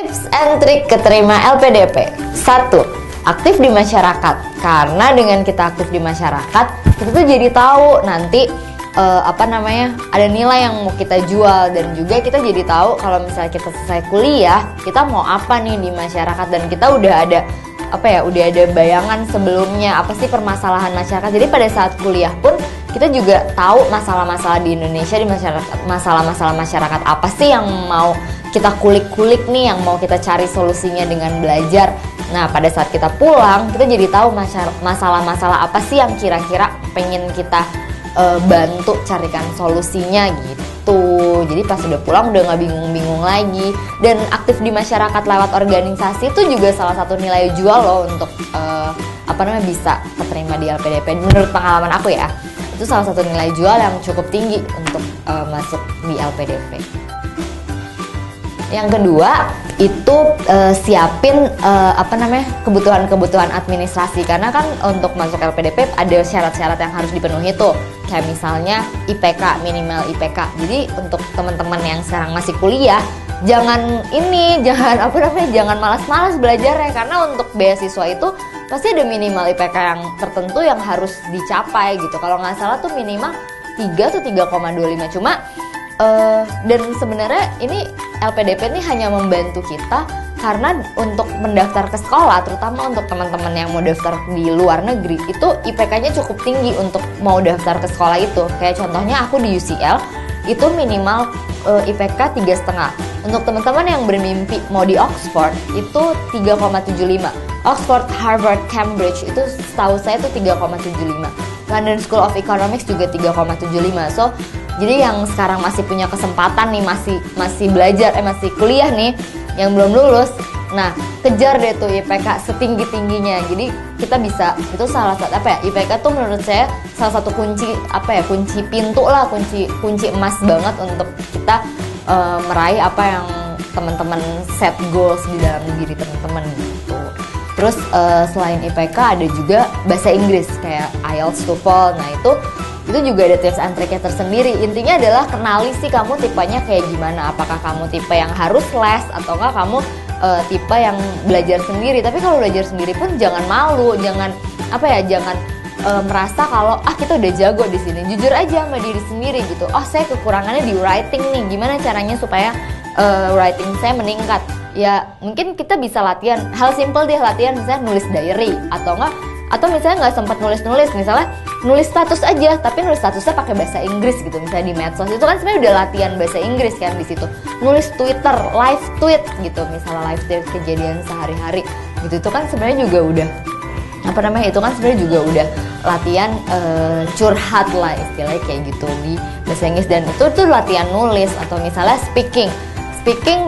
Tips and trik keterima LPDP. 1. Aktif di masyarakat. Karena dengan kita aktif di masyarakat, kita tuh jadi tahu nanti ada nilai yang mau kita jual, dan juga kita jadi tahu kalau misalnya kita selesai kuliah, kita mau apa nih di masyarakat, dan kita udah ada bayangan sebelumnya apa sih permasalahan masyarakat. Jadi pada saat kuliah pun kita juga tahu masalah-masalah di Indonesia, di masyarakat, masalah-masalah masyarakat apa sih yang mau kita kulik-kulik nih, yang mau kita cari solusinya dengan belajar. Nah, pada saat kita pulang, kita jadi tahu masalah-masalah apa sih yang kira-kira pengen kita bantu carikan solusinya gitu. Jadi pas udah pulang udah nggak bingung-bingung lagi. Dan aktif di masyarakat lewat organisasi itu juga salah satu nilai jual loh untuk bisa keterima di LPDP. Menurut pengalaman aku ya, itu salah satu nilai jual yang cukup tinggi untuk masuk di LPDP. Yang kedua itu siapin kebutuhan-kebutuhan administrasi, karena kan untuk masuk LPDP ada syarat-syarat yang harus dipenuhi tuh, kayak misalnya IPK, minimal IPK. Jadi untuk teman-teman yang sekarang masih kuliah, jangan malas-malas belajarnya, karena untuk beasiswa itu pasti ada minimal IPK yang tertentu yang harus dicapai gitu. Kalau nggak salah tuh minimal 3 atau 3,25. Cuma dan sebenarnya ini LPDP ini hanya membantu kita karena untuk mendaftar ke sekolah, terutama untuk teman-teman yang mau daftar di luar negeri, itu IPK-nya cukup tinggi untuk mau daftar ke sekolah itu. Kayak contohnya aku di UCL itu minimal IPK 3,5. Untuk teman-teman yang bermimpi mau di Oxford itu 3,75. Oxford, Harvard, Cambridge itu setahu saya itu 3,75. London School of Economics juga 3,75. So jadi yang sekarang masih punya kesempatan nih, masih belajar, masih kuliah nih, yang belum lulus, nah kejar deh tuh IPK setinggi-tingginya. Jadi kita bisa, itu salah satu IPK tuh menurut saya salah satu kunci pintu lah, kunci emas banget untuk kita meraih apa yang teman-teman set goals di dalam diri teman-teman gitu. Terus selain IPK ada juga bahasa Inggris kayak IELTS, TOEFL. Nah itu juga ada tips and triknya tersendiri. Intinya adalah kenali sih kamu tipenya kayak gimana. Apakah kamu tipe yang harus les atau enggak kamu tipe yang belajar sendiri. Tapi kalau belajar sendiri pun jangan malu, jangan merasa kalau kita udah jago di sini. Jujur aja sama diri sendiri gitu. Saya kekurangannya di writing nih. Gimana caranya supaya writing saya meningkat? Ya mungkin kita bisa latihan. Hal simple deh, latihan misalnya nulis diary atau misalnya nggak sempat nulis, misalnya nulis status aja, tapi nulis statusnya pakai bahasa Inggris gitu. Misalnya di medsos itu kan sebenarnya udah latihan bahasa Inggris kan di situ. Nulis Twitter, live tweet gitu, misalnya live tweet kejadian sehari-hari gitu. Itu kan sebenarnya juga udah itu kan sebenarnya juga udah latihan curhat lah istilahnya kayak gitu di bahasa Inggris. Dan itu tuh latihan nulis. Atau misalnya speaking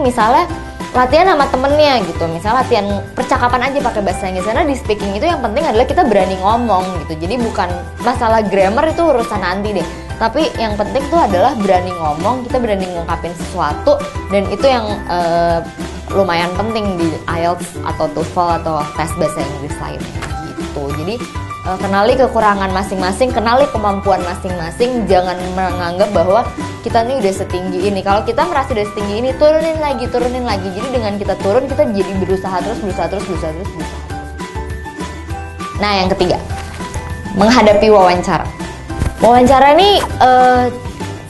misalnya latihan sama temennya gitu, misalnya latihan percakapan aja pakai bahasa Inggris. Karena di speaking itu yang penting adalah kita berani ngomong gitu. Jadi bukan masalah grammar, itu urusan nanti deh, tapi yang penting tuh adalah berani ngomong, kita berani ngungkapin sesuatu. Dan itu yang lumayan penting di IELTS atau TOEFL atau tes bahasa Inggris lainnya gitu. Jadi kenali kekurangan masing-masing, kenali kemampuan masing-masing. Jangan menganggap bahwa kita nih udah setinggi ini. Kalau kita merasa udah setinggi ini, turunin lagi. Jadi dengan kita turun, kita jadi berusaha terus. Nah, yang ketiga, menghadapi wawancara. Wawancara ini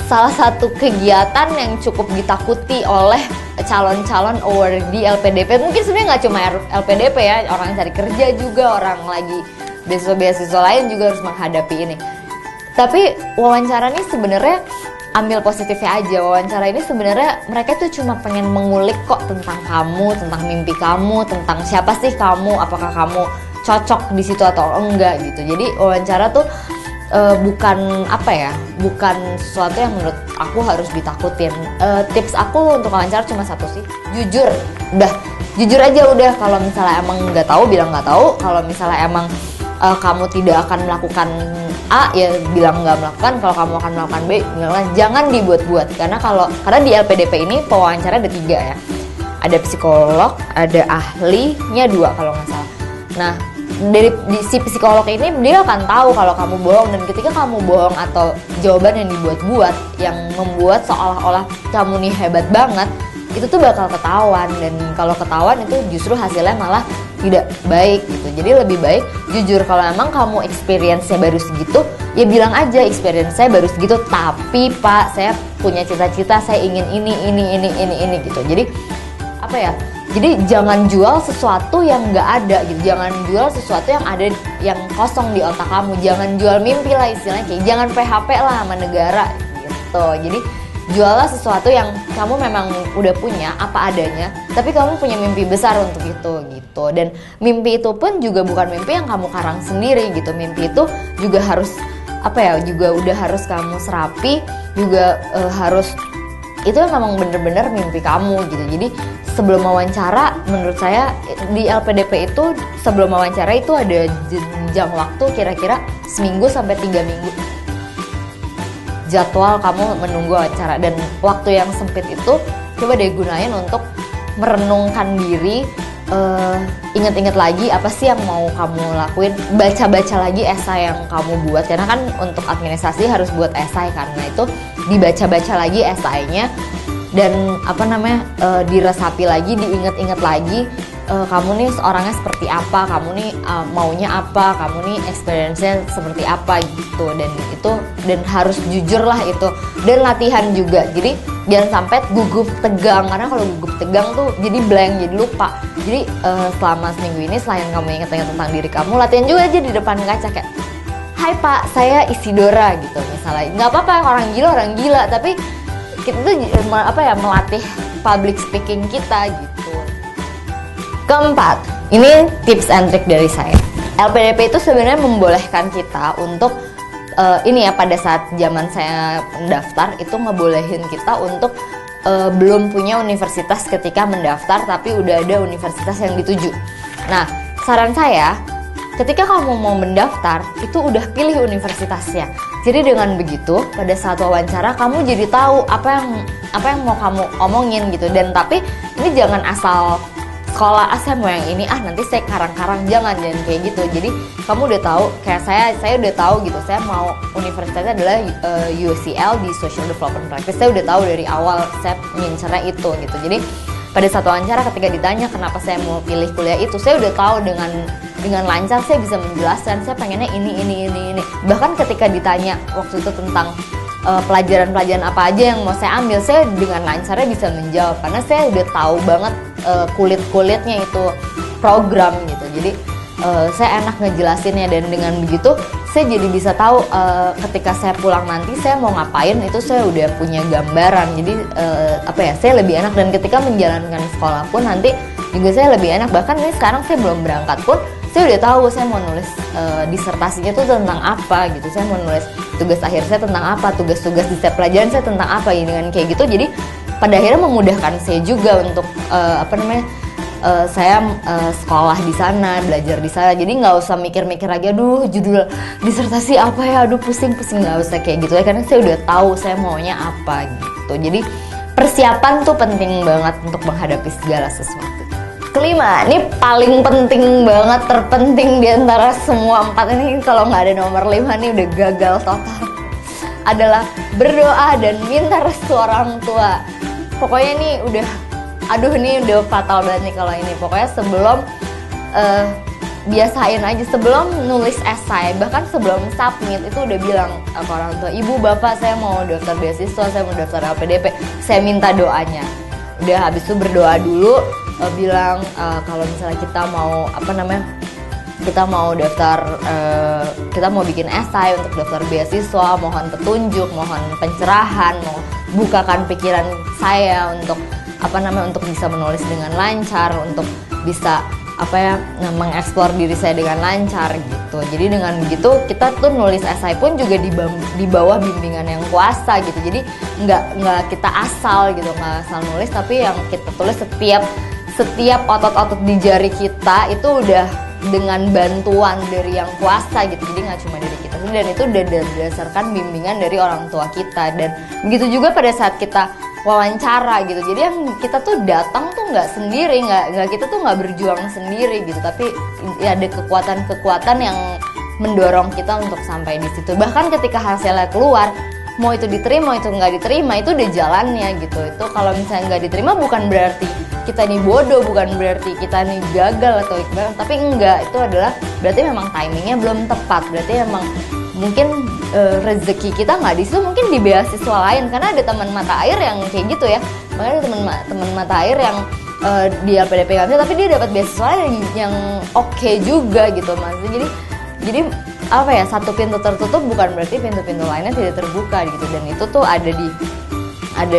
salah satu kegiatan yang cukup ditakuti oleh calon-calon awardee LPDP. Mungkin sebenarnya nggak cuma LPDP ya, orang cari kerja juga, orang lagi beasiswa lain juga harus menghadapi ini. Tapi wawancara ini sebenarnya ambil positifnya aja. Wawancara ini sebenarnya mereka tuh cuma pengen mengulik kok tentang kamu, tentang mimpi kamu, tentang siapa sih kamu, apakah kamu cocok di situ atau enggak gitu. Jadi wawancara tuh bukan sesuatu yang menurut aku harus ditakutin. Tips aku untuk wawancara cuma satu sih, jujur aja udah. Kalau misalnya emang nggak tahu, bilang nggak tahu. Kalau misalnya emang kamu tidak akan melakukan A, ya bilang nggak melakukan. Kalau kamu akan melakukan B, bilang jangan dibuat-buat. Karena di LPDP ini pewawancara ada 3 ya. Ada psikolog, ada ahlinya 2 kalau nggak salah. Nah, si psikolog ini dia akan tahu kalau kamu bohong, dan ketika kamu bohong atau jawaban yang dibuat-buat yang membuat seolah-olah kamu nih hebat banget, itu tuh bakal ketahuan, dan kalau ketahuan itu justru hasilnya malah tidak baik gitu. Jadi lebih baik jujur, kalau emang kamu experience-nya baru segitu, ya bilang aja experience saya baru segitu, tapi Pak saya punya cita-cita, saya ingin ini gitu. Jadi apa ya? Jadi jangan jual sesuatu yang nggak ada gitu, jangan jual sesuatu yang ada, yang kosong di otak kamu, jangan jual mimpi lah istilahnya, kayak jangan PHP lah sama negara gitu. Jadi juallah sesuatu yang kamu memang udah punya apa adanya, tapi kamu punya mimpi besar untuk itu gitu. Dan mimpi itu pun juga bukan mimpi yang kamu karang sendiri gitu, mimpi itu juga harus apa ya, juga udah harus kamu serapi, juga harus itu memang bener-bener mimpi kamu gitu. Jadi sebelum wawancara, menurut saya di LPDP itu sebelum wawancara itu ada jenjang waktu kira-kira seminggu sampai 3 minggu jadwal kamu menunggu wawancara. Dan waktu yang sempit itu coba deh gunain untuk merenungkan diri, ingat-ingat lagi apa sih yang mau kamu lakuin, baca-baca lagi esai yang kamu buat, karena kan untuk administrasi harus buat esai, karena itu dibaca-baca lagi esainya, dan apa namanya, diresapi lagi, diingat-ingat lagi, kamu nih orangnya seperti apa, kamu nih maunya apa, kamu nih experience-nya seperti apa gitu. Dan itu, dan harus jujur lah itu, dan latihan juga. Jadi jangan sampai gugup tegang, karena kalau gugup tegang tuh jadi blank, jadi lupa. Jadi selama seminggu ini selain kamu ingat-ingat tentang diri kamu, latihan juga aja di depan kaca kayak, hai Pak, saya Isidora gitu misalnya. Nggak apa-apa orang gila, tapi kita tuh apa ya, melatih public speaking kita gitu. Keempat, ini tips and trick dari saya. LPDP itu sebenarnya membolehkan kita untuk ini ya, pada saat zaman saya mendaftar itu ngebolehin kita untuk belum punya universitas ketika mendaftar, tapi udah ada universitas yang dituju. Nah, saran saya, ketika kamu mau mendaftar, itu udah pilih universitasnya. Jadi dengan begitu, pada saat wawancara kamu jadi tahu apa yang mau kamu omongin gitu. Dan tapi ini jangan asal sekolah, saya mau yang ini, nanti saya karang-karang, jangan kayak gitu. Jadi kamu udah tahu, kayak saya udah tahu gitu, saya mau universitasnya adalah UCL di Social Development Practice. Saya udah tahu dari awal saya ngincernya itu gitu. Jadi pada saat wawancara ketika ditanya kenapa saya mau pilih kuliah itu, saya udah tahu dengan lancar, saya bisa menjelaskan saya pengennya ini. Bahkan ketika ditanya waktu itu tentang pelajaran-pelajaran apa aja yang mau saya ambil, saya dengan lancarnya bisa menjawab karena saya udah tahu banget kulit-kulitnya itu program gitu. Jadi saya enak ngejelasinnya, dan dengan begitu saya jadi bisa tahu ketika saya pulang nanti saya mau ngapain, itu saya udah punya gambaran. Jadi saya lebih enak, dan ketika menjalankan sekolah pun nanti juga saya lebih enak. Bahkan ini sekarang saya belum berangkat pun saya udah tahu saya mau nulis disertasinya tuh tentang apa gitu, saya mau nulis tugas akhir saya tentang apa, tugas-tugas di setiap pelajaran saya tentang apa. Dengan kayak gitu jadi pada akhirnya memudahkan saya juga untuk saya sekolah di sana, belajar di sana. Jadi nggak usah mikir-mikir lagi, aduh judul disertasi apa ya, aduh pusing, nggak usah kayak gitu ya, karena saya udah tahu saya maunya apa gitu. Jadi persiapan tuh penting banget untuk menghadapi segala sesuatu. Kelima, ini paling penting banget, terpenting di antara semua 4 ini. Kalau nggak ada nomor 5 nih udah gagal total. Adalah berdoa dan minta restu orang tua. Pokoknya ini udah, ini udah fatal banget nih kalau ini. Pokoknya sebelum biasain aja, sebelum nulis esai, bahkan sebelum submit itu udah bilang ke orang tua, ibu bapak saya mau daftar beasiswa, saya mau daftar LPDP, saya minta doanya. Udah habis itu berdoa dulu, bilang kalau misalnya kita mau kita mau daftar, kita mau bikin esai untuk daftar beasiswa, mohon petunjuk, mohon pencerahan, mau bukakan pikiran saya untuk untuk bisa menulis dengan lancar, untuk bisa mengeksplor diri saya dengan lancar gitu. Jadi dengan begitu kita tuh nulis esai pun juga di bawah bimbingan yang kuasa gitu. Jadi nggak kita asal gitu, nggak asal nulis, tapi yang kita tulis setiap otot-otot di jari kita itu udah dengan bantuan dari yang kuasa gitu. Jadi nggak cuma dari kita, dan itu udah berdasarkan bimbingan dari orang tua kita. Dan begitu juga pada saat kita wawancara gitu. Jadi yang kita tuh datang tuh nggak sendiri, nggak kita tuh nggak berjuang sendiri gitu, tapi ya ada kekuatan yang mendorong kita untuk sampai di situ. Bahkan ketika hasilnya keluar, mau itu diterima, mau itu nggak diterima, itu udah jalannya gitu. Itu kalau misalnya nggak diterima bukan berarti kita nih bodoh, bukan berarti kita nih gagal atau ikhlas, tapi enggak, itu adalah berarti memang timingnya belum tepat, berarti memang mungkin rezeki kita nggak di situ, mungkin di beasiswa lain, karena ada teman mata air yang kayak gitu ya. Makanya ada teman mata air yang di LPDP nggak bisa, tapi dia dapat beasiswa yang oke juga gitu mas. Jadi apa ya, satu pintu tertutup bukan berarti pintu-pintu lainnya tidak terbuka gitu. Dan itu tuh ada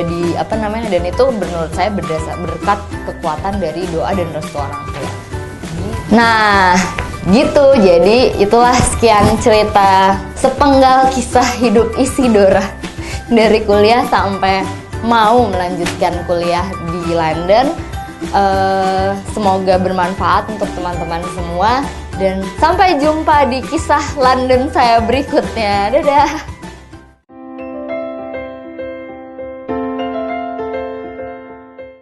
di apa namanya, dan itu menurut saya berkat kekuatan dari doa dan restu orang tua. Nah gitu, jadi itulah sekian cerita sepenggal kisah hidup Isidora dari kuliah sampai mau melanjutkan kuliah di London. Semoga bermanfaat untuk teman-teman semua, dan sampai jumpa di kisah London saya berikutnya. Dadah.